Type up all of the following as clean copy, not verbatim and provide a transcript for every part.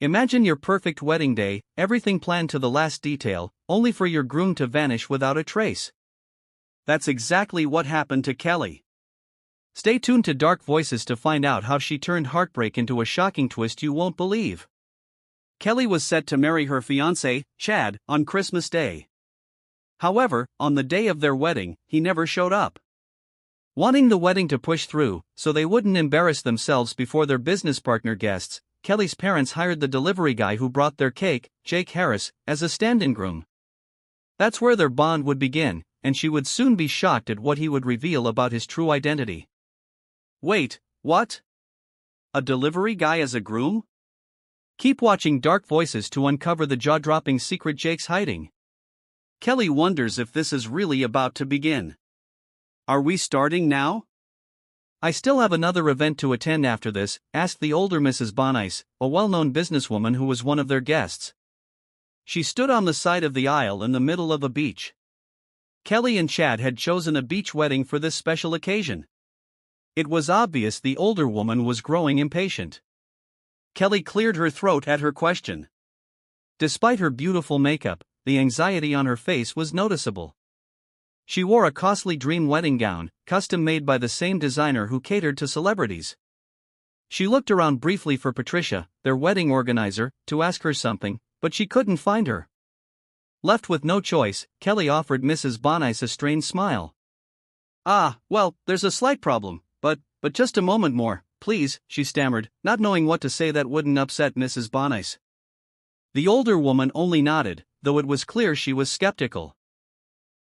Imagine your perfect wedding day, everything planned to the last detail, only for your groom to vanish without a trace. That's exactly what happened to Kelly. Stay tuned to Dark Voices to find out how she turned heartbreak into a shocking twist you won't believe. Kelly was set to marry her fiancé, Chad, on Christmas Day. However, on the day of their wedding, he never showed up. Wanting the wedding to push through, so they wouldn't embarrass themselves before their business partner guests, Kelly's parents hired the delivery guy who brought their cake, Jake Harris, as a stand-in groom. That's where their bond would begin, and she would soon be shocked at what he would reveal about his true identity. Wait, what? A delivery guy as a groom? Keep watching Dark Voices to uncover the jaw-dropping secret Jake's hiding. Kelly wonders if this is really about to begin. Are we starting now? I still have another event to attend after this, asked the older Mrs. Bonnice, a well-known businesswoman who was one of their guests. She stood on the side of the aisle in the middle of a beach. Kelly and Chad had chosen a beach wedding for this special occasion. It was obvious the older woman was growing impatient. Kelly cleared her throat at her question. Despite her beautiful makeup, the anxiety on her face was noticeable. She wore a costly dream wedding gown, custom-made by the same designer who catered to celebrities. She looked around briefly for Patricia, their wedding organizer, to ask her something, but she couldn't find her. Left with no choice, Kelly offered Mrs. Bonnice a strained smile. Well, there's a slight problem, but just a moment more, please, she stammered, not knowing what to say that wouldn't upset Mrs. Bonnice. The older woman only nodded, though it was clear she was skeptical.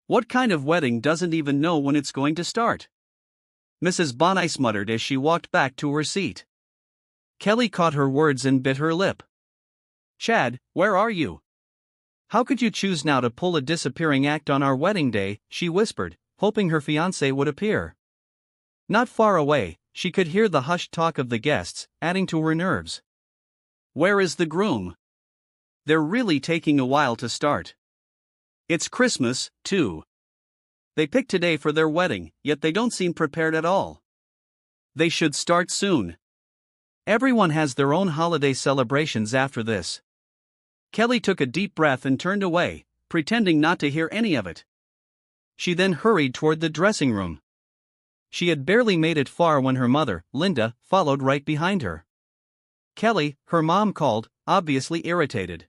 What kind of wedding doesn't even know when it's going to start? Mrs. Bonnice muttered as she walked back to her seat. Kelly caught her words and bit her lip. Chad, where are you? How could you choose now to pull a disappearing act on our wedding day, she whispered, hoping her fiancé would appear. Not far away, she could hear the hushed talk of the guests, adding to her nerves. Where is the groom? They're really taking a while to start. It's Christmas, too. They picked today for their wedding, yet they don't seem prepared at all. They should start soon. Everyone has their own holiday celebrations after this. Kelly took a deep breath and turned away, pretending not to hear any of it. She then hurried toward the dressing room. She had barely made it far when her mother, Linda, followed right behind her. Kelly, her mom called, obviously irritated.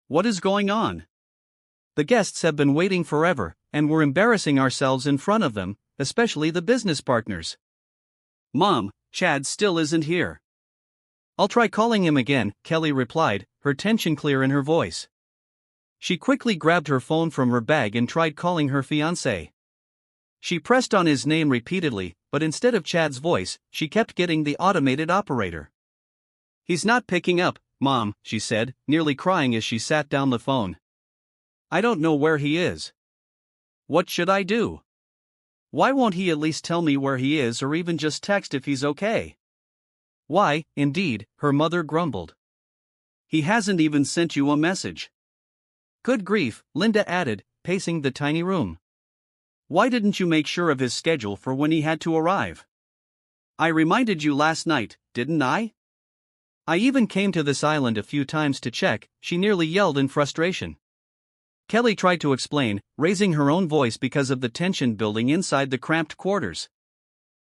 What is going on? The guests have been waiting forever, and we're embarrassing ourselves in front of them, especially the business partners. Mom, Chad still isn't here. I'll try calling him again, Kelly replied, her tension clear in her voice. She quickly grabbed her phone from her bag and tried calling her fiancé. She pressed on his name repeatedly, but instead of Chad's voice, she kept getting the automated operator. He's not picking up, Mom, she said, nearly crying as she sat down the phone. I don't know where he is. What should I do? Why won't he at least tell me where he is or even just text if he's okay? Why, indeed, her mother grumbled. He hasn't even sent you a message. Good grief, Linda added, pacing the tiny room. Why didn't you make sure of his schedule for when he had to arrive? I reminded you last night, didn't I? I even came to this island a few times to check, she nearly yelled in frustration. Kelly tried to explain, raising her own voice because of the tension building inside the cramped quarters.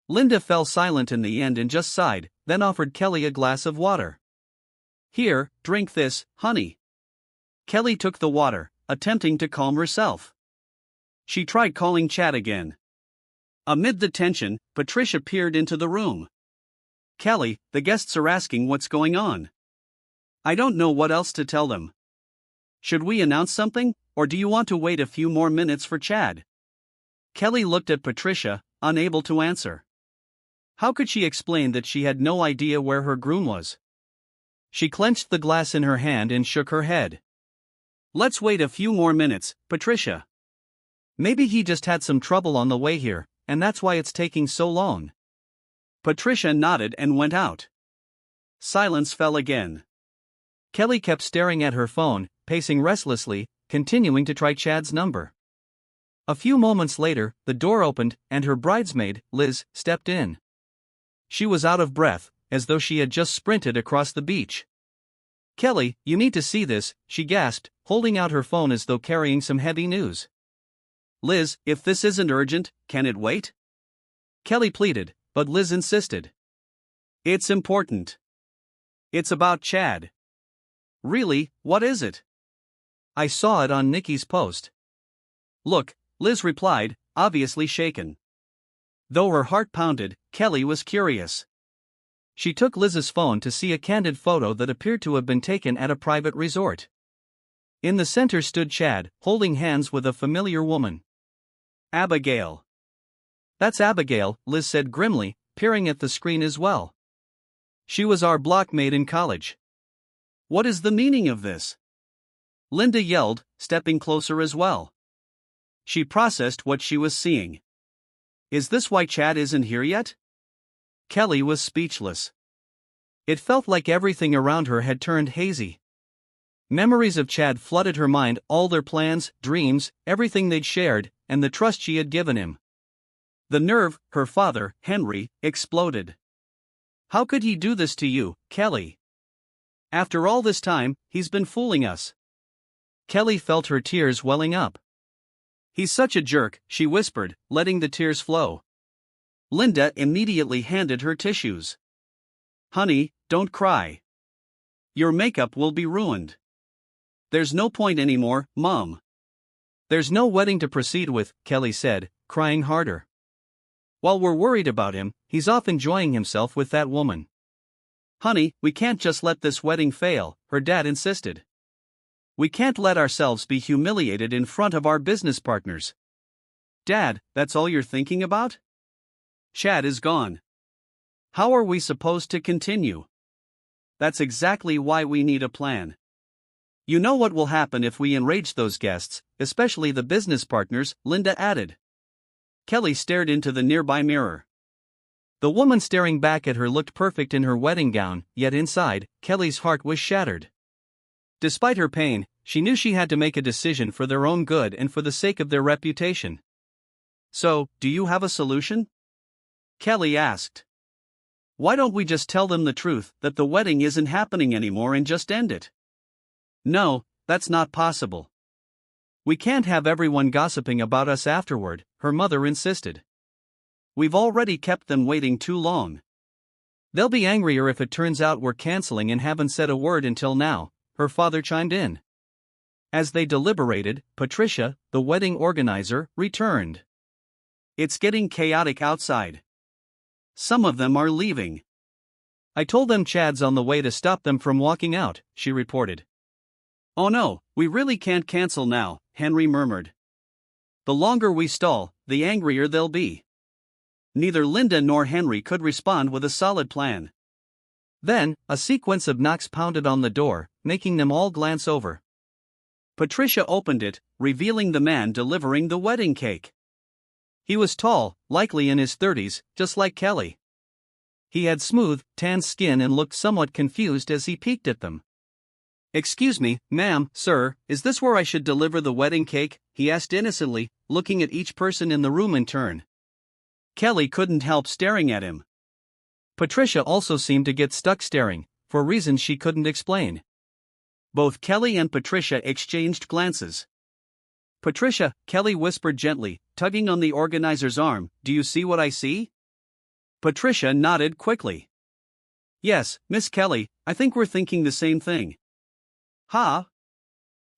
Linda fell silent in the end and just sighed, then offered Kelly a glass of water. Here, drink this, honey. Kelly took the water, attempting to calm herself. She tried calling Chad again. Amid the tension, Patricia peered into the room. Kelly, the guests are asking what's going on. I don't know what else to tell them. Should we announce something, or do you want to wait a few more minutes for Chad? Kelly looked at Patricia, unable to answer. How could she explain that she had no idea where her groom was? She clenched the glass in her hand and shook her head. Let's wait a few more minutes, Patricia. Maybe he just had some trouble on the way here, and that's why it's taking so long. Patricia nodded and went out. Silence fell again. Kelly kept staring at her phone, pacing restlessly, continuing to try Chad's number. A few moments later, the door opened, and her bridesmaid, Liz, stepped in. She was out of breath, as though she had just sprinted across the beach. Kelly, you need to see this, she gasped, holding out her phone as though carrying some heavy news. Liz, if this isn't urgent, can it wait? Kelly pleaded, but Liz insisted. It's important. It's about Chad. Really, what is it? I saw it on Nikki's post. Look, Liz replied, obviously shaken. Though her heart pounded, Kelly was curious. She took Liz's phone to see a candid photo that appeared to have been taken at a private resort. In the center stood Chad, holding hands with a familiar woman. Abigail. That's Abigail, Liz said grimly, peering at the screen as well. She was our blockmate in college. What is the meaning of this? Linda yelled, stepping closer as well. She processed what she was seeing. Is this why Chad isn't here yet? Kelly was speechless. It felt like everything around her had turned hazy. Memories of Chad flooded her mind, all their plans, dreams, everything they'd shared, and the trust she had given him. The nerve, her father, Henry, exploded. How could he do this to you, Kelly? After all this time, he's been fooling us. Kelly felt her tears welling up. He's such a jerk, she whispered, letting the tears flow. Linda immediately handed her tissues. Honey, don't cry. Your makeup will be ruined. There's no point anymore, Mom. There's no wedding to proceed with, Kelly said, crying harder. While we're worried about him, he's off enjoying himself with that woman. Honey, we can't just let this wedding fail, her dad insisted. We can't let ourselves be humiliated in front of our business partners. Dad, that's all you're thinking about? Chad is gone. How are we supposed to continue? That's exactly why we need a plan. You know what will happen if we enrage those guests, especially the business partners, Linda added. Kelly stared into the nearby mirror. The woman staring back at her looked perfect in her wedding gown, yet inside, Kelly's heart was shattered. Despite her pain, she knew she had to make a decision for their own good and for the sake of their reputation. So, do you have a solution? Kelly asked. Why don't we just tell them the truth, that the wedding isn't happening anymore and just end it? No, that's not possible. We can't have everyone gossiping about us afterward, her mother insisted. We've already kept them waiting too long. They'll be angrier if it turns out we're canceling and haven't said a word until now, her father chimed in. As they deliberated, Patricia, the wedding organizer, returned. It's getting chaotic outside. Some of them are leaving. I told them Chad's on the way to stop them from walking out, she reported. Oh no, we really can't cancel now, Henry murmured. The longer we stall, the angrier they'll be. Neither Linda nor Henry could respond with a solid plan. Then, a sequence of knocks pounded on the door, making them all glance over. Patricia opened it, revealing the man delivering the wedding cake. He was tall, likely in his 30s, just like Kelly. He had smooth, tan skin and looked somewhat confused as he peeked at them. Excuse me, ma'am, sir, is this where I should deliver the wedding cake? He asked innocently, looking at each person in the room in turn. Kelly couldn't help staring at him. Patricia also seemed to get stuck staring, for reasons she couldn't explain. Both Kelly and Patricia exchanged glances. Patricia, Kelly whispered gently, tugging on the organizer's arm, do you see what I see? Patricia nodded quickly. Yes, Miss Kelly, I think we're thinking the same thing. Huh?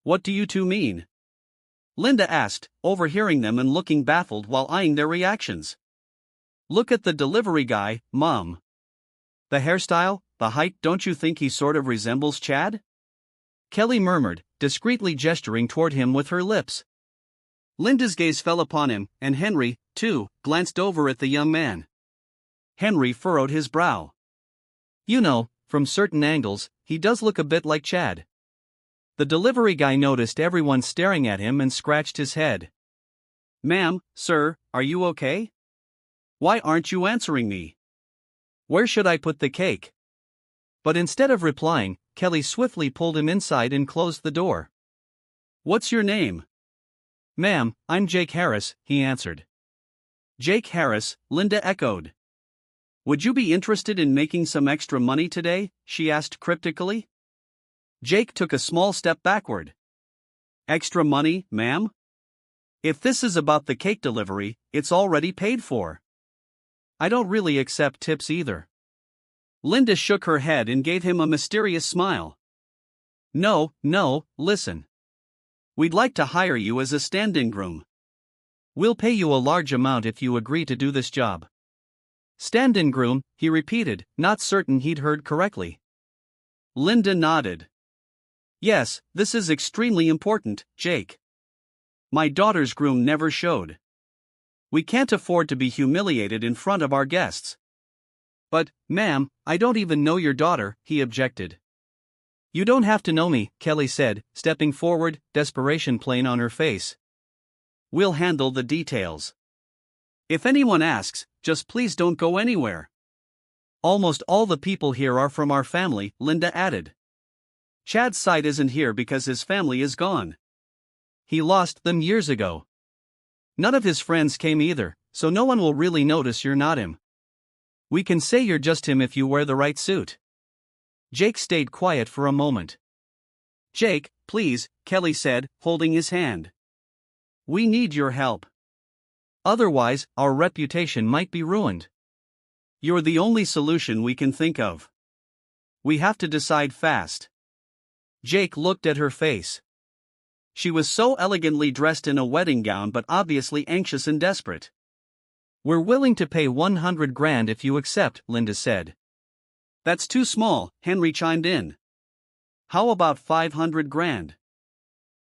What do you two mean? Linda asked, overhearing them and looking baffled while eyeing their reactions. Look at the delivery guy, Mom. The hairstyle, the height, don't you think he sort of resembles Chad? Kelly murmured, discreetly gesturing toward him with her lips. Linda's gaze fell upon him, and Henry, too, glanced over at the young man. Henry furrowed his brow. You know, from certain angles, he does look a bit like Chad. The delivery guy noticed everyone staring at him and scratched his head. Ma'am, sir, are you okay? Why aren't you answering me? Where should I put the cake? But instead of replying, Kelly swiftly pulled him inside and closed the door. What's your name? Ma'am, I'm Jake Harris, he answered. Jake Harris, Linda echoed. Would you be interested in making some extra money today? She asked cryptically. Jake took a small step backward. Extra money, ma'am? If this is about the cake delivery, it's already paid for. I don't really accept tips either. Linda shook her head and gave him a mysterious smile. No, listen. We'd like to hire you as a stand-in groom. We'll pay you a large amount if you agree to do this job. Stand-in groom, he repeated, not certain he'd heard correctly. Linda nodded. Yes, this is extremely important, Jake. My daughter's groom never showed. We can't afford to be humiliated in front of our guests. But, ma'am, I don't even know your daughter, he objected. You don't have to know me, Kelly said, stepping forward, desperation plain on her face. We'll handle the details. If anyone asks, just please don't go anywhere. Almost all the people here are from our family, Linda added. Chad's side isn't here because his family is gone. He lost them years ago. None of his friends came either, so no one will really notice you're not him. We can say you're just him if you wear the right suit. Jake stayed quiet for a moment. Jake, please, Kelly said, holding his hand. We need your help. Otherwise, our reputation might be ruined. You're the only solution we can think of. We have to decide fast. Jake looked at her face. She was so elegantly dressed in a wedding gown but obviously anxious and desperate. We're willing to pay 100 grand if you accept, Linda said. That's too small, Henry chimed in. How about 500 grand?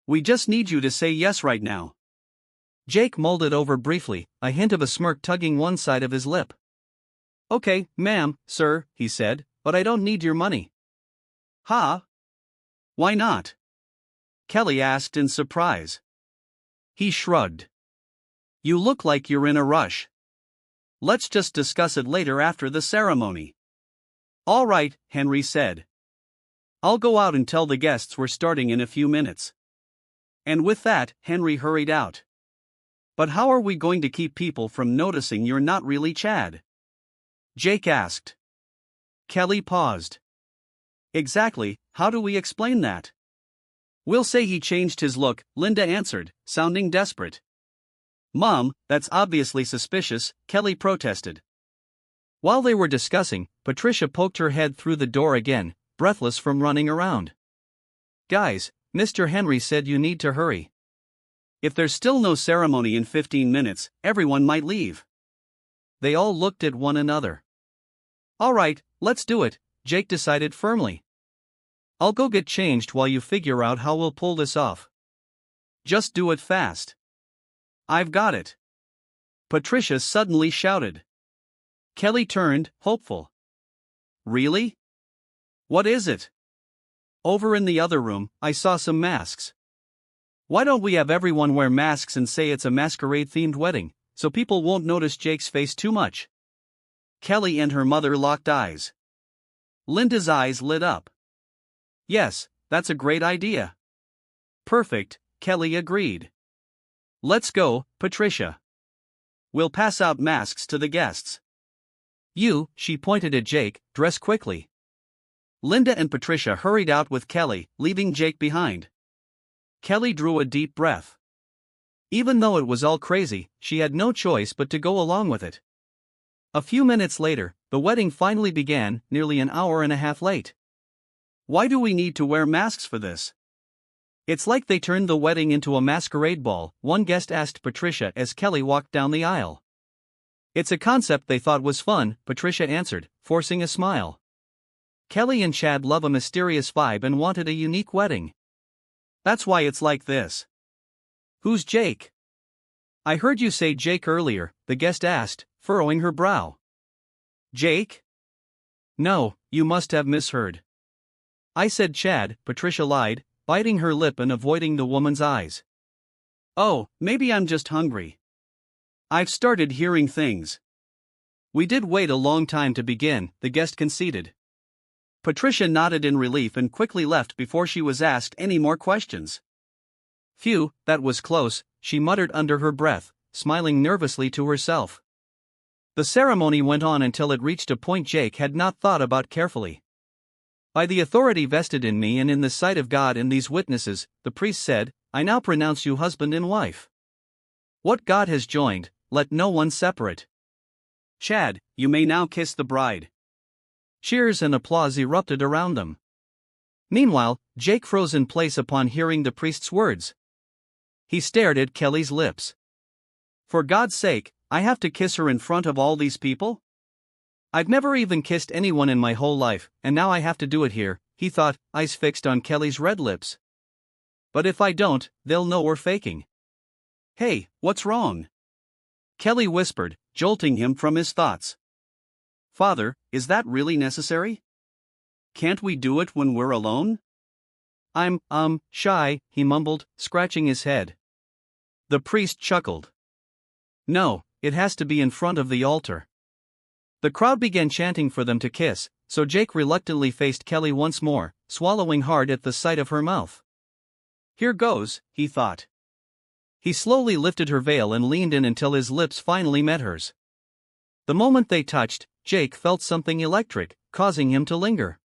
We just need you to say yes right now. Jake mulled it over briefly, a hint of a smirk tugging one side of his lip. Okay, ma'am, sir, he said, but I don't need your money. Huh? Why not? Kelly asked in surprise. He shrugged. You look like you're in a rush. Let's just discuss it later after the ceremony. All right, Henry said. I'll go out and tell the guests we're starting in a few minutes. And with that, Henry hurried out. But how are we going to keep people from noticing you're not really Chad? Jake asked. Kelly paused. Exactly, how do we explain that? We'll say he changed his look, Linda answered, sounding desperate. Mom, that's obviously suspicious, Kelly protested. While they were discussing, Patricia poked her head through the door again, breathless from running around. Guys, Mr. Henry said you need to hurry. If there's still no ceremony in 15 minutes, everyone might leave. They all looked at one another. All right, let's do it, Jake decided firmly. I'll go get changed while you figure out how we'll pull this off. Just do it fast. I've got it. Patricia suddenly shouted. Kelly turned, hopeful. Really? What is it? Over in the other room, I saw some masks. Why don't we have everyone wear masks and say it's a masquerade-themed wedding, so people won't notice Jake's face too much? Kelly and her mother locked eyes. Linda's eyes lit up. Yes, that's a great idea. Perfect, Kelly agreed. Let's go, Patricia. We'll pass out masks to the guests. You, she pointed at Jake, dress quickly. Linda and Patricia hurried out with Kelly, leaving Jake behind. Kelly drew a deep breath. Even though it was all crazy, she had no choice but to go along with it. A few minutes later, the wedding finally began, nearly an hour and a half late. Why do we need to wear masks for this? It's like they turned the wedding into a masquerade ball, one guest asked Patricia as Kelly walked down the aisle. It's a concept they thought was fun, Patricia answered, forcing a smile. Kelly and Chad love a mysterious vibe and wanted a unique wedding. That's why it's like this. Who's Jake? I heard you say Jake earlier, the guest asked, furrowing her brow. Jake? No, you must have misheard. I said Chad, Patricia lied, biting her lip and avoiding the woman's eyes. Oh, maybe I'm just hungry. I've started hearing things. We did wait a long time to begin, the guest conceded. Patricia nodded in relief and quickly left before she was asked any more questions. Phew, that was close, she muttered under her breath, smiling nervously to herself. The ceremony went on until it reached a point Jake had not thought about carefully. By the authority vested in me and in the sight of God and these witnesses, the priest said, I now pronounce you husband and wife. What God has joined, let no one separate. Chad, you may now kiss the bride. Cheers and applause erupted around them. Meanwhile, Jake froze in place upon hearing the priest's words. He stared at Kelly's lips. For God's sake, I have to kiss her in front of all these people? I've never even kissed anyone in my whole life, and now I have to do it here, he thought, eyes fixed on Kelly's red lips. But if I don't, they'll know we're faking. Hey, what's wrong? Kelly whispered, jolting him from his thoughts. Father, is that really necessary? Can't we do it when we're alone? I'm, shy, he mumbled, scratching his head. The priest chuckled. No, it has to be in front of the altar. The crowd began chanting for them to kiss, so Jake reluctantly faced Kelly once more, swallowing hard at the sight of her mouth. Here goes, he thought. He slowly lifted her veil and leaned in until his lips finally met hers. The moment they touched, Jake felt something electric, causing him to linger.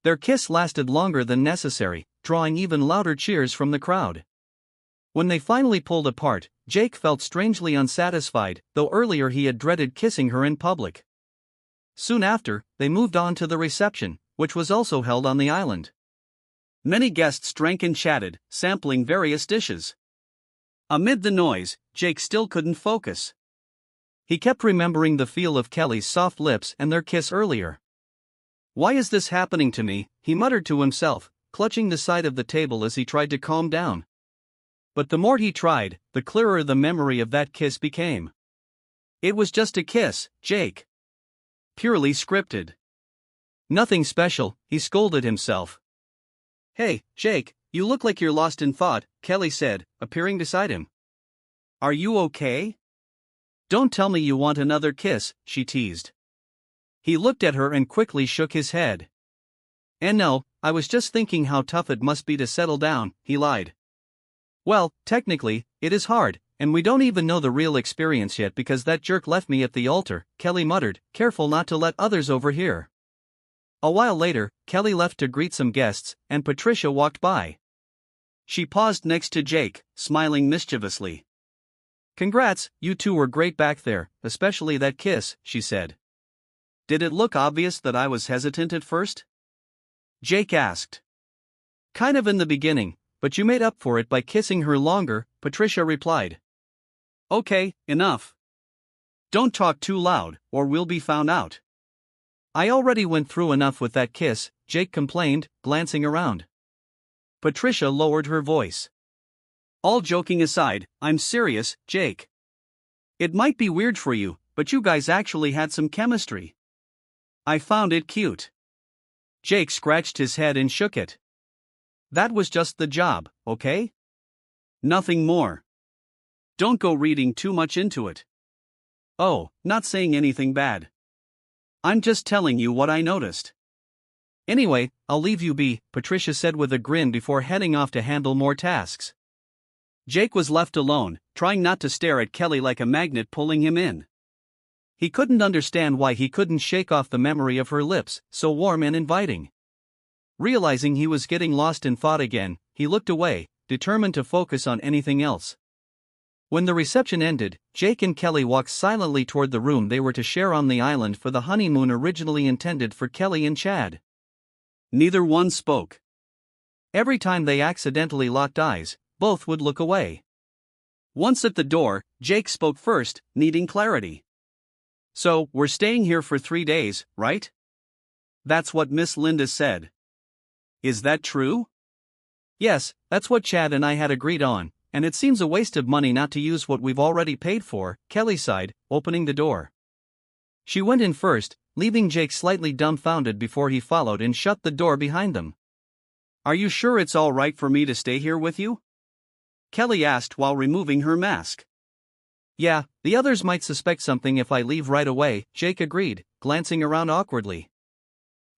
Their kiss lasted longer than necessary, drawing even louder cheers from the crowd. When they finally pulled apart, Jake felt strangely unsatisfied, though earlier he had dreaded kissing her in public. Soon after, they moved on to the reception, which was also held on the island. Many guests drank and chatted, sampling various dishes. Amid the noise, Jake still couldn't focus. He kept remembering the feel of Kelly's soft lips and their kiss earlier. Why is this happening to me? He muttered to himself, clutching the side of the table as he tried to calm down. But the more he tried, the clearer the memory of that kiss became. It was just a kiss, Jake. Purely scripted. Nothing special, he scolded himself. Hey, Jake, you look like you're lost in thought, Kelly said, appearing beside him. Are you okay? Don't tell me you want another kiss, she teased. He looked at her and quickly shook his head. And no, I was just thinking how tough it must be to settle down, he lied. Well, technically, it is hard, and we don't even know the real experience yet because that jerk left me at the altar, Kelly muttered, careful not to let others overhear. A while later, Kelly left to greet some guests, and Patricia walked by. She paused next to Jake, smiling mischievously. Congrats, you two were great back there, especially that kiss, she said. Did it look obvious that I was hesitant at first? Jake asked. Kind of in the beginning, but you made up for it by kissing her longer, Patricia replied. Okay, enough. Don't talk too loud, or we'll be found out. I already went through enough with that kiss, Jake complained, glancing around. Patricia lowered her voice. All joking aside, I'm serious, Jake. It might be weird for you, but you guys actually had some chemistry. I found it cute. Jake scratched his head and shook it. That was just the job, okay? Nothing more. Don't go reading too much into it. Oh, not saying anything bad. I'm just telling you what I noticed. Anyway, I'll leave you be, Patricia said with a grin before heading off to handle more tasks. Jake was left alone, trying not to stare at Kelly like a magnet pulling him in. He couldn't understand why he couldn't shake off the memory of her lips, so warm and inviting. Realizing he was getting lost in thought again, he looked away, determined to focus on anything else. When the reception ended, Jake and Kelly walked silently toward the room they were to share on the island for the honeymoon originally intended for Kelly and Chad. Neither one spoke. Every time they accidentally locked eyes, both would look away. Once at the door, Jake spoke first, needing clarity. So, we're staying here for 3 days, right? That's what Miss Linda said. Is that true? Yes, that's what Chad and I had agreed on, and it seems a waste of money not to use what we've already paid for, Kelly sighed, opening the door. She went in first, leaving Jake slightly dumbfounded before he followed and shut the door behind them. Are you sure it's all right for me to stay here with you? Kelly asked while removing her mask. Yeah, the others might suspect something if I leave right away, Jake agreed, glancing around awkwardly.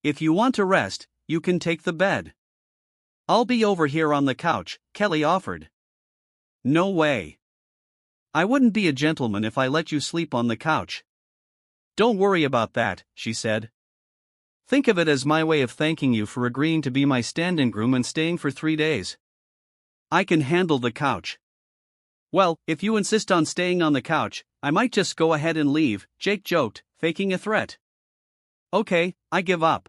If you want to rest, you can take the bed. I'll be over here on the couch, Kelly offered. No way. I wouldn't be a gentleman if I let you sleep on the couch. Don't worry about that, she said. Think of it as my way of thanking you for agreeing to be my stand-in groom and staying for 3 days. I can handle the couch. Well, if you insist on staying on the couch, I might just go ahead and leave, Jake joked, faking a threat. Okay, I give up.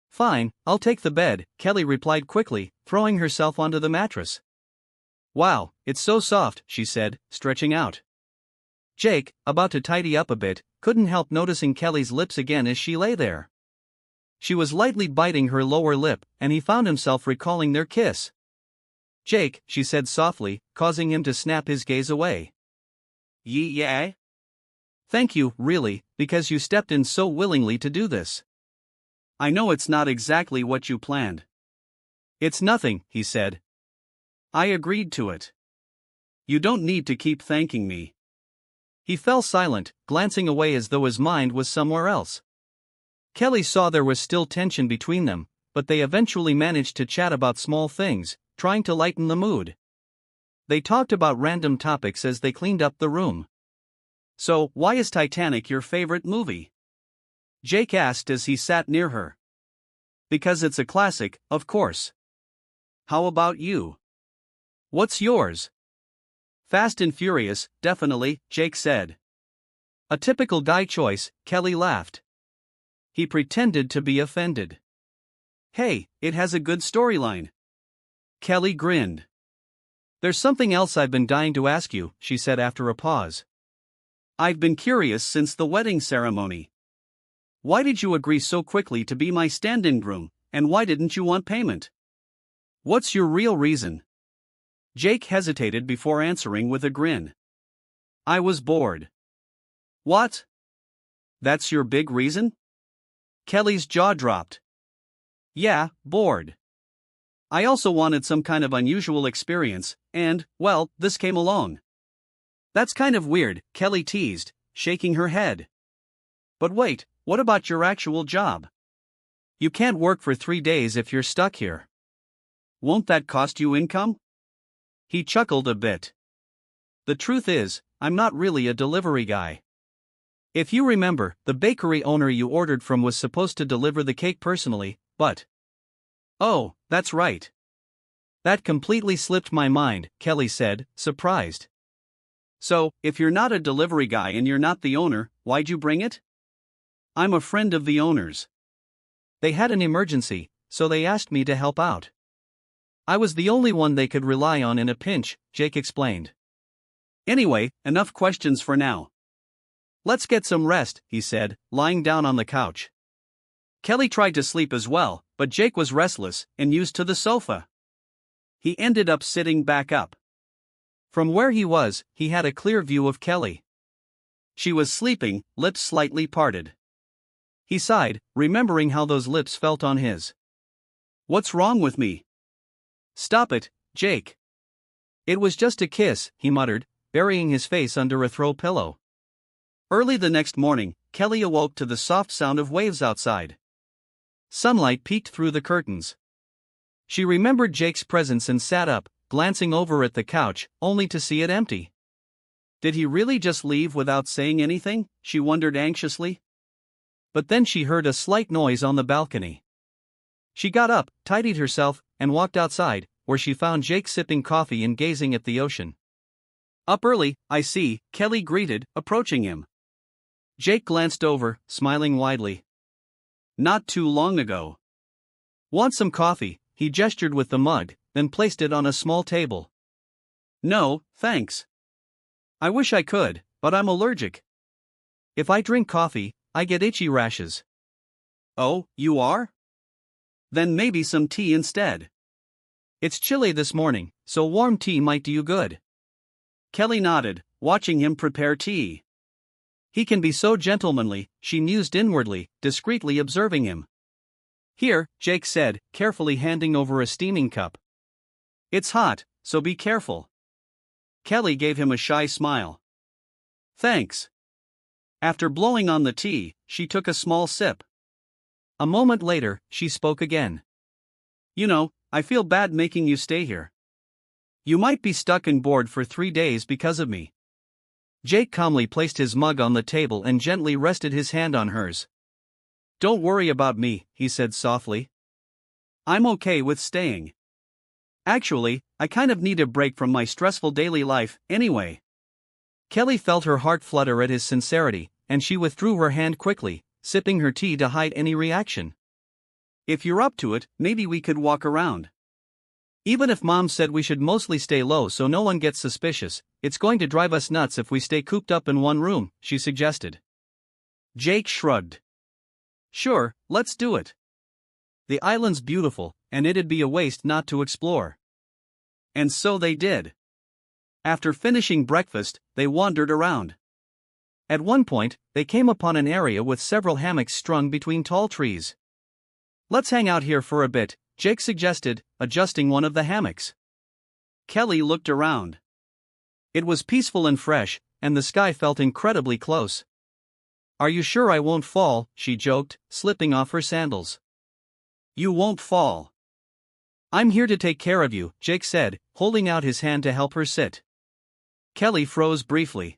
Fine, I'll take the bed, Kelly replied quickly, throwing herself onto the mattress. Wow, it's so soft, she said, stretching out. Jake, about to tidy up a bit, couldn't help noticing Kelly's lips again as she lay there. She was lightly biting her lower lip, and he found himself recalling their kiss. Jake, she said softly, causing him to snap his gaze away. Yeah? Thank you, really, because you stepped in so willingly to do this. I know it's not exactly what you planned. It's nothing, he said. I agreed to it. You don't need to keep thanking me. He fell silent, glancing away as though his mind was somewhere else. Kelly saw there was still tension between them, but they eventually managed to chat about small things, trying to lighten the mood. They talked about random topics as they cleaned up the room. So, why is Titanic your favorite movie? Jake asked as he sat near her. Because it's a classic, of course. How about you? What's yours? Fast and Furious, definitely, Jake said. A typical guy choice, Kelly laughed. He pretended to be offended. Hey, it has a good storyline. Kelly grinned. There's something else I've been dying to ask you, she said after a pause. I've been curious since the wedding ceremony. Why did you agree so quickly to be my stand-in groom, and why didn't you want payment? What's your real reason? Jake hesitated before answering with a grin. I was bored. What? That's your big reason? Kelly's jaw dropped. Yeah, bored. I also wanted some kind of unusual experience, and, well, this came along. That's kind of weird, Kelly teased, shaking her head. But wait, what about your actual job? You can't work for 3 days if you're stuck here. Won't that cost you income? He chuckled a bit. The truth is, I'm not really a delivery guy. If you remember, the bakery owner you ordered from was supposed to deliver the cake personally, but... Oh, that's right. That completely slipped my mind, Kelly said, surprised. So, if you're not a delivery guy and you're not the owner, why'd you bring it? I'm a friend of the owner's. They had an emergency, so they asked me to help out. I was the only one they could rely on in a pinch, Jake explained. Anyway, enough questions for now. Let's get some rest, he said, lying down on the couch. Kelly tried to sleep as well, but Jake was restless and used to the sofa. He ended up sitting back up. From where he was, he had a clear view of Kelly. She was sleeping, lips slightly parted. He sighed, remembering how those lips felt on his. What's wrong with me? Stop it, Jake. It was just a kiss, he muttered, burying his face under a throw pillow. Early the next morning, Kelly awoke to the soft sound of waves outside. Sunlight peeked through the curtains. She remembered Jake's presence and sat up, glancing over at the couch, only to see it empty. Did he really just leave without saying anything? She wondered anxiously. But then she heard a slight noise on the balcony. She got up, tidied herself, and walked outside, where she found Jake sipping coffee and gazing at the ocean. Up early, I see, Kelly greeted, approaching him. Jake glanced over, smiling widely. Not too long ago. Want some coffee? He gestured with the mug, then placed it on a small table. No, thanks. I wish I could, but I'm allergic. If I drink coffee, I get itchy rashes. Oh, you are? Then maybe some tea instead. It's chilly this morning, so warm tea might do you good. Kelly nodded, watching him prepare tea. He can be so gentlemanly, she mused inwardly, discreetly observing him. Here, Jake said, carefully handing over a steaming cup. It's hot, so be careful. Kelly gave him a shy smile. Thanks. After blowing on the tea, she took a small sip. A moment later, she spoke again. You know, I feel bad making you stay here. You might be stuck and bored for 3 days because of me. Jake calmly placed his mug on the table and gently rested his hand on hers. Don't worry about me, he said softly. I'm okay with staying. Actually, I kind of need a break from my stressful daily life, anyway. Kelly felt her heart flutter at his sincerity, and she withdrew her hand quickly, sipping her tea to hide any reaction. If you're up to it, maybe we could walk around. Even if Mom said we should mostly stay low so no one gets suspicious, it's going to drive us nuts if we stay cooped up in one room, she suggested. Jake shrugged. Sure, let's do it. The island's beautiful, and it'd be a waste not to explore. And so they did. After finishing breakfast, they wandered around. At one point, they came upon an area with several hammocks strung between tall trees. Let's hang out here for a bit, Jake suggested, adjusting one of the hammocks. Kelly looked around. It was peaceful and fresh, and the sky felt incredibly close. Are you sure I won't fall? She joked, slipping off her sandals. You won't fall. I'm here to take care of you, Jake said, holding out his hand to help her sit. Kelly froze briefly.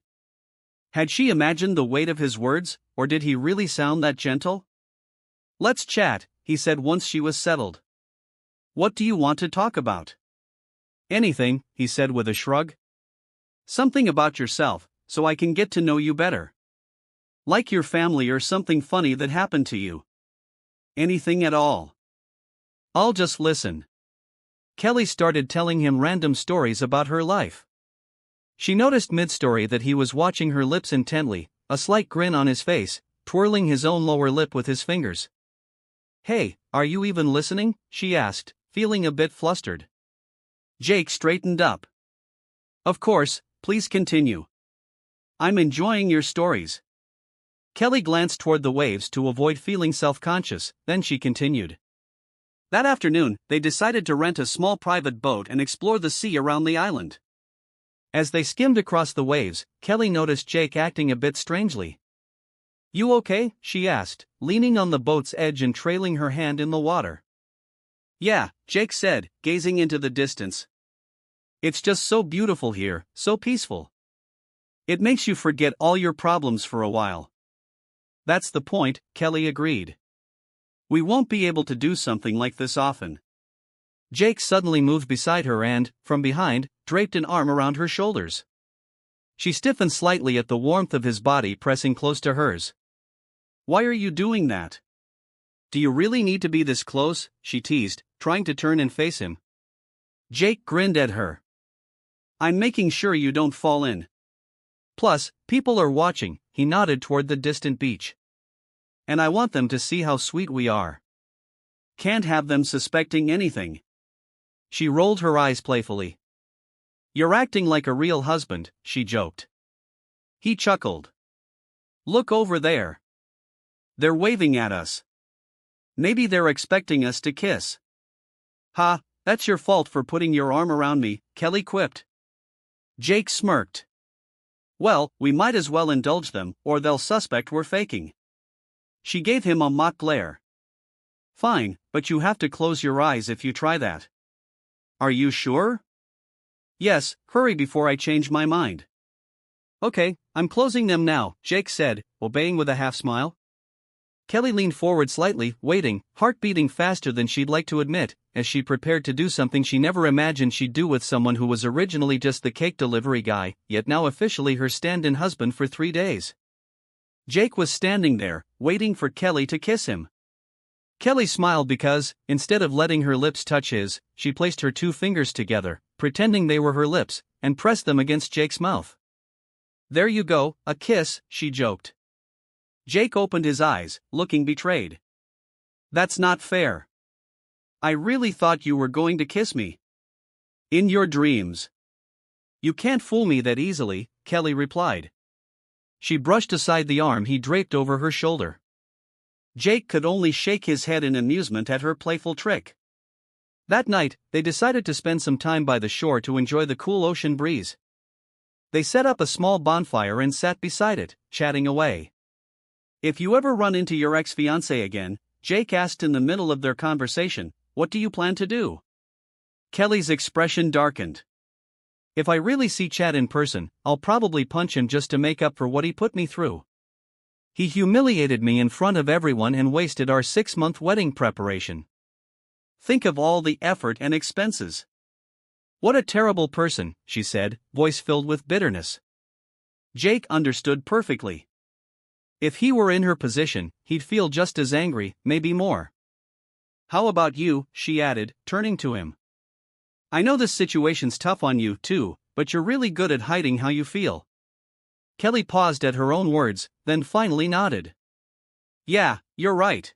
Had she imagined the weight of his words, or did he really sound that gentle? Let's chat, he said once she was settled. What do you want to talk about? Anything, he said with a shrug. Something about yourself, so I can get to know you better. Like your family or something funny that happened to you. Anything at all. I'll just listen. Kelly started telling him random stories about her life. She noticed mid-story that he was watching her lips intently, a slight grin on his face, twirling his own lower lip with his fingers. Hey, are you even listening? She asked, feeling a bit flustered. Jake straightened up. Of course, please continue. I'm enjoying your stories. Kelly glanced toward the waves to avoid feeling self-conscious, then she continued. That afternoon, they decided to rent a small private boat and explore the sea around the island. As they skimmed across the waves, Kelly noticed Jake acting a bit strangely. You okay? She asked, leaning on the boat's edge and trailing her hand in the water. Yeah, Jake said, gazing into the distance. It's just so beautiful here, so peaceful. It makes you forget all your problems for a while. That's the point, Kelly agreed. We won't be able to do something like this often. Jake suddenly moved beside her and, from behind, draped an arm around her shoulders. She stiffened slightly at the warmth of his body pressing close to hers. Why are you doing that? Do you really need to be this close? She teased, trying to turn and face him. Jake grinned at her. I'm making sure you don't fall in. Plus, people are watching, he nodded toward the distant beach. And I want them to see how sweet we are. Can't have them suspecting anything. She rolled her eyes playfully. You're acting like a real husband, she joked. He chuckled. Look over there. They're waving at us. Maybe they're expecting us to kiss. Ha, that's your fault for putting your arm around me, Kelly quipped. Jake smirked. Well, we might as well indulge them, or they'll suspect we're faking. She gave him a mock glare. Fine, but you have to close your eyes if you try that. Are you sure? Yes, hurry before I change my mind. Okay, I'm closing them now, Jake said, obeying with a half smile. Kelly leaned forward slightly, waiting, heart beating faster than she'd like to admit, as she prepared to do something she never imagined she'd do with someone who was originally just the cake delivery guy, yet now officially her stand-in husband for 3 days. Jake was standing there, waiting for Kelly to kiss him. Kelly smiled because, instead of letting her lips touch his, she placed her 2 fingers together, pretending they were her lips, and pressed them against Jake's mouth. There you go, a kiss, she joked. Jake opened his eyes, looking betrayed. That's not fair. I really thought you were going to kiss me. In your dreams. You can't fool me that easily, Kelly replied. She brushed aside the arm he draped over her shoulder. Jake could only shake his head in amusement at her playful trick. That night, they decided to spend some time by the shore to enjoy the cool ocean breeze. They set up a small bonfire and sat beside it, chatting away. If you ever run into your ex-fiancé again, Jake asked in the middle of their conversation, what do you plan to do? Kelly's expression darkened. If I really see Chad in person, I'll probably punch him just to make up for what he put me through. He humiliated me in front of everyone and wasted our 6-month wedding preparation. Think of all the effort and expenses. What a terrible person, she said, voice filled with bitterness. Jake understood perfectly. If he were in her position, he'd feel just as angry, maybe more. How about you, she added, turning to him. I know this situation's tough on you, too, but you're really good at hiding how you feel. Kelly paused at her own words, then finally nodded. Yeah, you're right.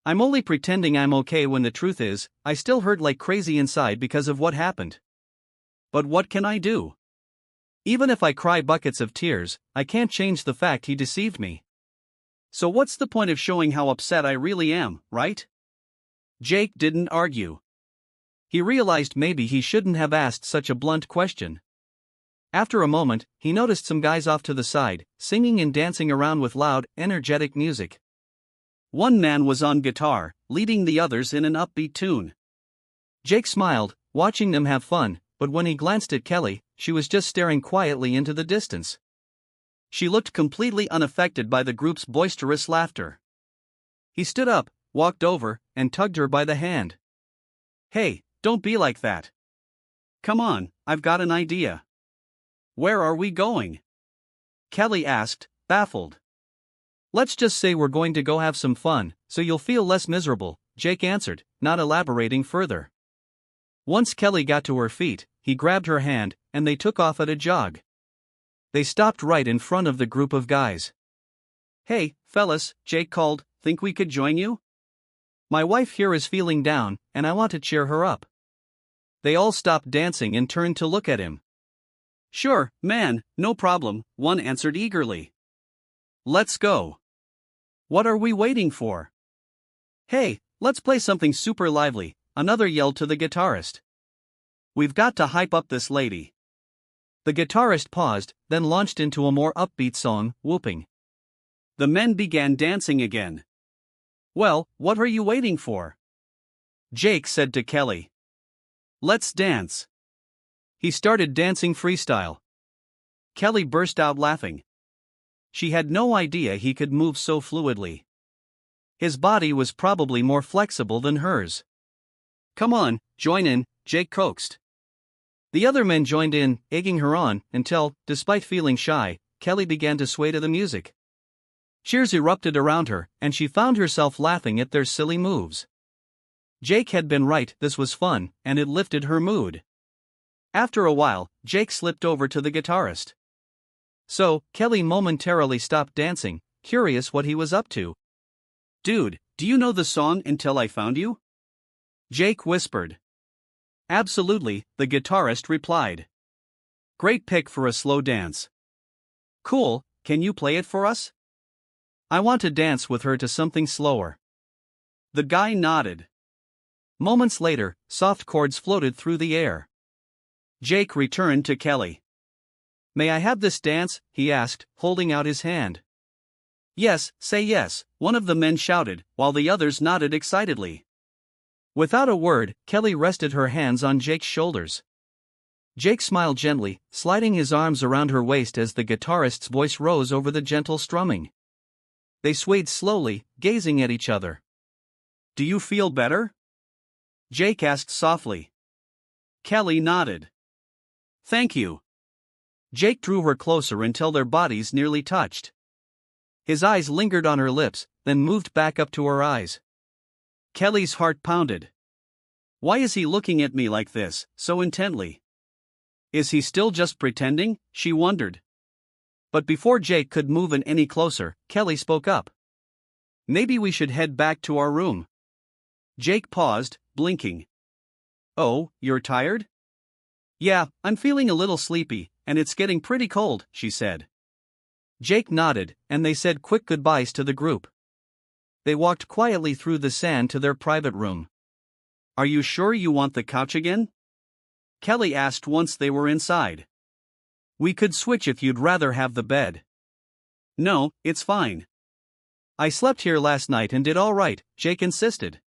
I'm only pretending I'm okay when the truth is, I still hurt like crazy inside because of what happened. But what can I do? Even if I cry buckets of tears, I can't change the fact he deceived me. So what's the point of showing how upset I really am, right? Jake didn't argue. He realized maybe he shouldn't have asked such a blunt question. After a moment, he noticed some guys off to the side, singing and dancing around with loud, energetic music. One man was on guitar, leading the others in an upbeat tune. Jake smiled, watching them have fun, but when he glanced at Kelly, she was just staring quietly into the distance. She looked completely unaffected by the group's boisterous laughter. He stood up, walked over, and tugged her by the hand. Hey, don't be like that. Come on, I've got an idea. Where are we going? Kelly asked, baffled. Let's just say we're going to go have some fun, so you'll feel less miserable, Jake answered, not elaborating further. Once Kelly got to her feet, he grabbed her hand, and they took off at a jog. They stopped right in front of the group of guys. Hey, fellas, Jake called, think we could join you? My wife here is feeling down, and I want to cheer her up. They all stopped dancing and turned to look at him. Sure, man, no problem, one answered eagerly. Let's go. What are we waiting for? Hey, let's play something super lively, another yelled to the guitarist. We've got to hype up this lady. The guitarist paused, then launched into a more upbeat song, whooping. The men began dancing again. Well, what are you waiting for? Jake said to Kelly. Let's dance. He started dancing freestyle. Kelly burst out laughing. She had no idea he could move so fluidly. His body was probably more flexible than hers. Come on, join in, Jake coaxed. The other men joined in, egging her on, until, despite feeling shy, Kelly began to sway to the music. Cheers erupted around her, and she found herself laughing at their silly moves. Jake had been right, this was fun, and it lifted her mood. After a while, Jake slipped over to the guitarist. So, Kelly momentarily stopped dancing, curious what he was up to. Dude, do you know the song Until I Found You? Jake whispered. Absolutely, the guitarist replied. Great pick for a slow dance. Cool, can you play it for us? I want to dance with her to something slower. The guy nodded. Moments later, soft chords floated through the air. Jake returned to Kelly. May I have this dance? He asked, holding out his hand. Yes, say yes, one of the men shouted, while the others nodded excitedly. Without a word, Kelly rested her hands on Jake's shoulders. Jake smiled gently, sliding his arms around her waist as the guitarist's voice rose over the gentle strumming. They swayed slowly, gazing at each other. Do you feel better? Jake asked softly. Kelly nodded. Thank you. Jake drew her closer until their bodies nearly touched. His eyes lingered on her lips, then moved back up to her eyes. Kelly's heart pounded. Why is he looking at me like this, so intently? Is he still just pretending? She wondered. But before Jake could move in any closer, Kelly spoke up. Maybe we should head back to our room. Jake paused, blinking. Oh, you're tired? Yeah, I'm feeling a little sleepy, and it's getting pretty cold, she said. Jake nodded, and they said quick goodbyes to the group. They walked quietly through the sand to their private room. Are you sure you want the couch again? Kelly asked once they were inside. We could switch if you'd rather have the bed. No, it's fine. I slept here last night and did all right, Jake insisted.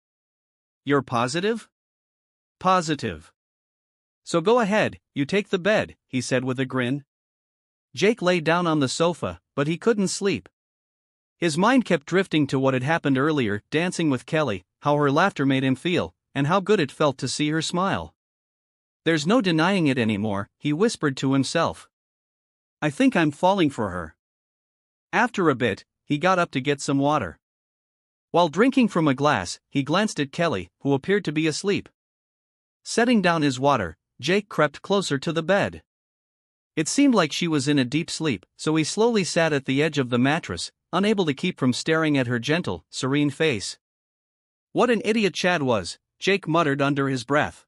You're positive? Positive. So go ahead, you take the bed, he said with a grin. Jake lay down on the sofa, but he couldn't sleep. His mind kept drifting to what had happened earlier, dancing with Kelly, how her laughter made him feel, and how good it felt to see her smile. There's no denying it anymore, he whispered to himself. I think I'm falling for her. After a bit, he got up to get some water. While drinking from a glass, he glanced at Kelly, who appeared to be asleep. Setting down his water, Jake crept closer to the bed. It seemed like she was in a deep sleep, so he slowly sat at the edge of the mattress, unable to keep from staring at her gentle, serene face. What an idiot Chad was, Jake muttered under his breath.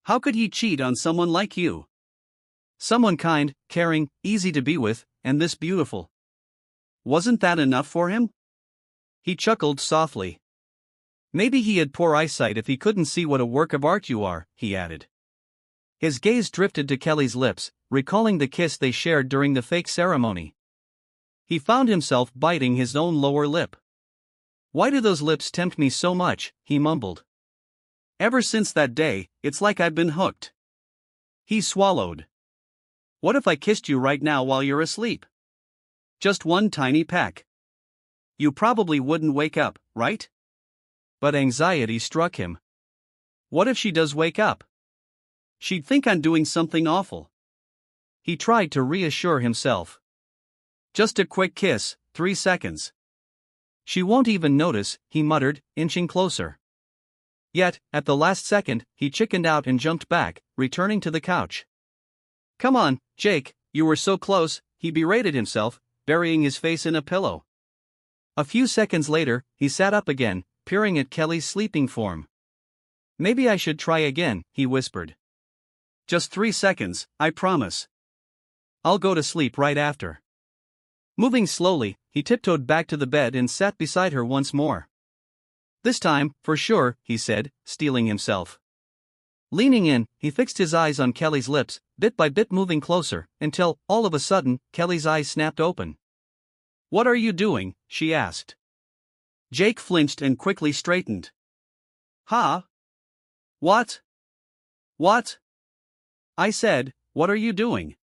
How could he cheat on someone like you? Someone kind, caring, easy to be with, and this beautiful. Wasn't that enough for him? He chuckled softly. Maybe he had poor eyesight if he couldn't see what a work of art you are, he added. His gaze drifted to Kelly's lips, recalling the kiss they shared during the fake ceremony. He found himself biting his own lower lip. Why do those lips tempt me so much, he mumbled. Ever since that day, it's like I've been hooked. He swallowed. What if I kissed you right now while you're asleep? Just one tiny peck. You probably wouldn't wake up, right? But anxiety struck him. What if she does wake up? She'd think I'm doing something awful. He tried to reassure himself. Just a quick kiss, 3 seconds. She won't even notice, he muttered, inching closer. Yet, at the last second, he chickened out and jumped back, returning to the couch. Come on, Jake, you were so close, he berated himself, burying his face in a pillow. A few seconds later, he sat up again, peering at Kelly's sleeping form. Maybe I should try again, he whispered. Just 3 seconds, I promise. I'll go to sleep right after. Moving slowly, he tiptoed back to the bed and sat beside her once more. This time, for sure, he said, steeling himself. Leaning in, he fixed his eyes on Kelly's lips, bit by bit moving closer, until, all of a sudden, Kelly's eyes snapped open. What are you doing? She asked. Jake flinched and quickly straightened. Huh? What? What? I said, what are you doing?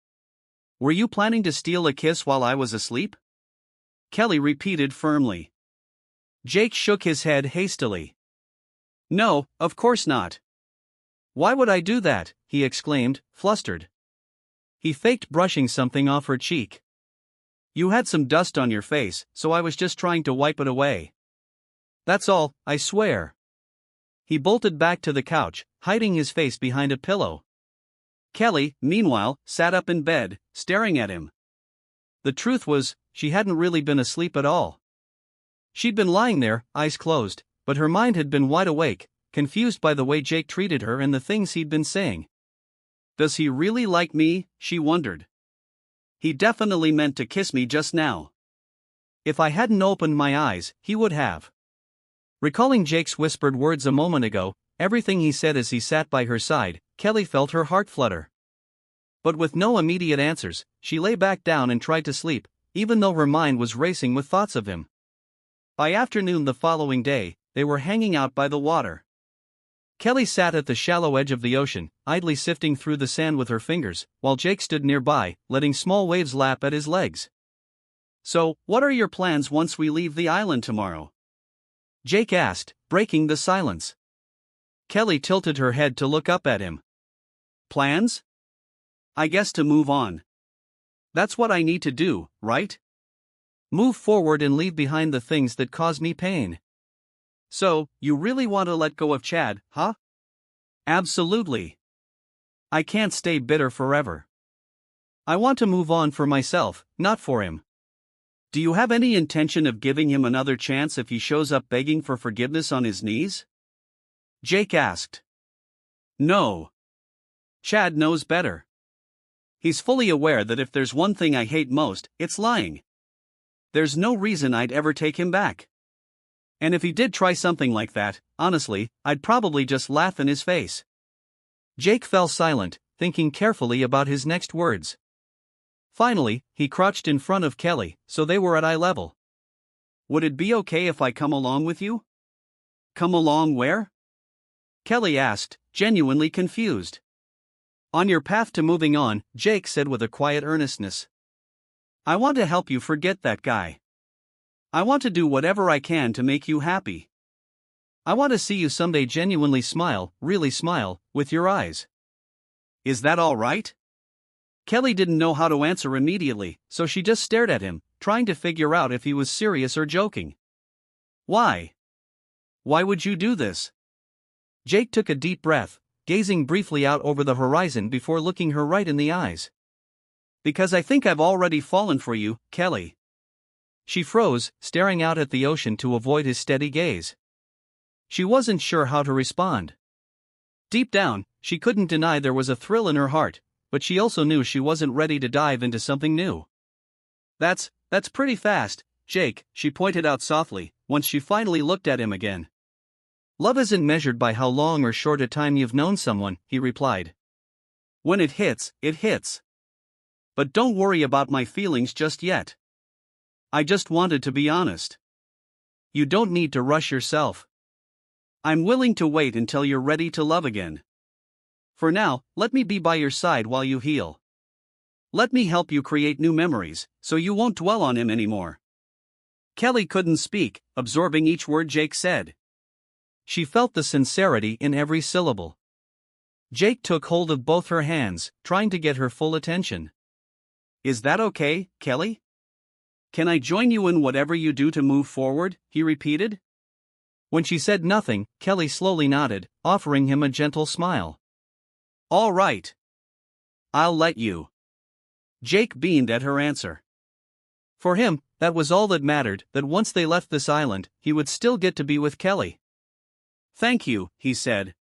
Were you planning to steal a kiss while I was asleep? Kelly repeated firmly. Jake shook his head hastily. No, of course not. Why would I do that? He exclaimed, flustered. He faked brushing something off her cheek. You had some dust on your face, so I was just trying to wipe it away. That's all, I swear. He bolted back to the couch, hiding his face behind a pillow. Kelly, meanwhile, sat up in bed, staring at him. The truth was, she hadn't really been asleep at all. She'd been lying there, eyes closed, but her mind had been wide awake, confused by the way Jake treated her and the things he'd been saying. Does he really like me? She wondered. He definitely meant to kiss me just now. If I hadn't opened my eyes, he would have. Recalling Jake's whispered words a moment ago, everything he said as he sat by her side, Kelly felt her heart flutter. But with no immediate answers, she lay back down and tried to sleep, even though her mind was racing with thoughts of him. By afternoon the following day, they were hanging out by the water. Kelly sat at the shallow edge of the ocean, idly sifting through the sand with her fingers, while Jake stood nearby, letting small waves lap at his legs. So, what are your plans once we leave the island tomorrow? Jake asked, breaking the silence. Kelly tilted her head to look up at him. Plans? I guess to move on. That's what I need to do, right? Move forward and leave behind the things that cause me pain. So, you really want to let go of Chad, huh? Absolutely. I can't stay bitter forever. I want to move on for myself, not for him. Do you have any intention of giving him another chance if he shows up begging for forgiveness on his knees? Jake asked. No. Chad knows better. He's fully aware that if there's one thing I hate most, it's lying. There's no reason I'd ever take him back. And if he did try something like that, honestly, I'd probably just laugh in his face. Jake fell silent, thinking carefully about his next words. Finally, he crouched in front of Kelly, so they were at eye level. Would it be okay if I come along with you? Come along where? Kelly asked, genuinely confused. On your path to moving on, Jake said with a quiet earnestness. I want to help you forget that guy. I want to do whatever I can to make you happy. I want to see you someday genuinely smile, really smile, with your eyes. Is that all right? Kelly didn't know how to answer immediately, so she just stared at him, trying to figure out if he was serious or joking. Why? Why would you do this? Jake took a deep breath, gazing briefly out over the horizon before looking her right in the eyes. Because I think I've already fallen for you, Kelly. She froze, staring out at the ocean to avoid his steady gaze. She wasn't sure how to respond. Deep down, she couldn't deny there was a thrill in her heart, but she also knew she wasn't ready to dive into something new. That's pretty fast, Jake, she pointed out softly, once she finally looked at him again. Love isn't measured by how long or short a time you've known someone, he replied. When it hits, it hits. But don't worry about my feelings just yet. I just wanted to be honest. You don't need to rush yourself. I'm willing to wait until you're ready to love again. For now, let me be by your side while you heal. Let me help you create new memories, so you won't dwell on him anymore. Kelly couldn't speak, absorbing each word Jake said. She felt the sincerity in every syllable. Jake took hold of both her hands, trying to get her full attention. Is that okay, Kelly? Can I join you in whatever you do to move forward? He repeated. When she said nothing, Kelly slowly nodded, offering him a gentle smile. All right. I'll let you. Jake beamed at her answer. For him, that was all that mattered, that once they left this island, he would still get to be with Kelly. Thank you, he said.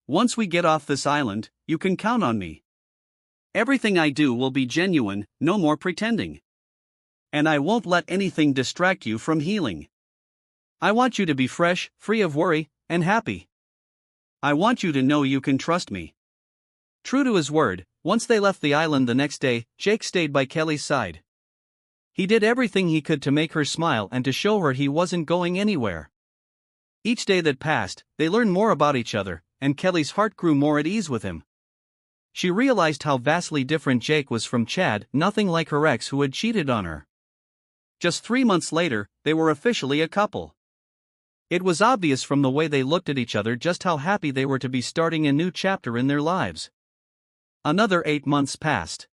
Once we get off this island, you can count on me. Everything I do will be genuine, no more pretending. And I won't let anything distract you from healing. I want you to be fresh, free of worry, and happy. I want you to know you can trust me. True to his word, once they left the island the next day, Jake stayed by Kelly's side. He did everything he could to make her smile and to show her he wasn't going anywhere. Each day that passed, they learned more about each other, and Kelly's heart grew more at ease with him. She realized how vastly different Jake was from Chad, nothing like her ex who had cheated on her. Just 3 months later, they were officially a couple. It was obvious from the way they looked at each other just how happy they were to be starting a new chapter in their lives. Another 8 months passed.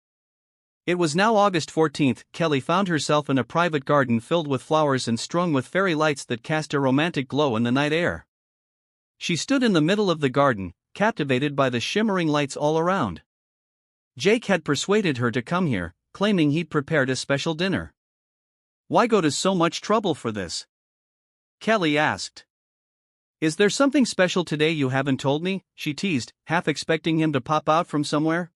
It was now August 14th. Kelly found herself in a private garden filled with flowers and strung with fairy lights that cast a romantic glow in the night air. She stood in the middle of the garden, captivated by the shimmering lights all around. Jake had persuaded her to come here, claiming he'd prepared a special dinner. Why go to so much trouble for this? Kelly asked. Is there something special today you haven't told me? She teased, half expecting him to pop out from somewhere.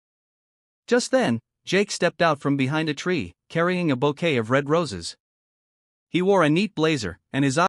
Just then, Jake stepped out from behind a tree, carrying a bouquet of red roses. He wore a neat blazer, and his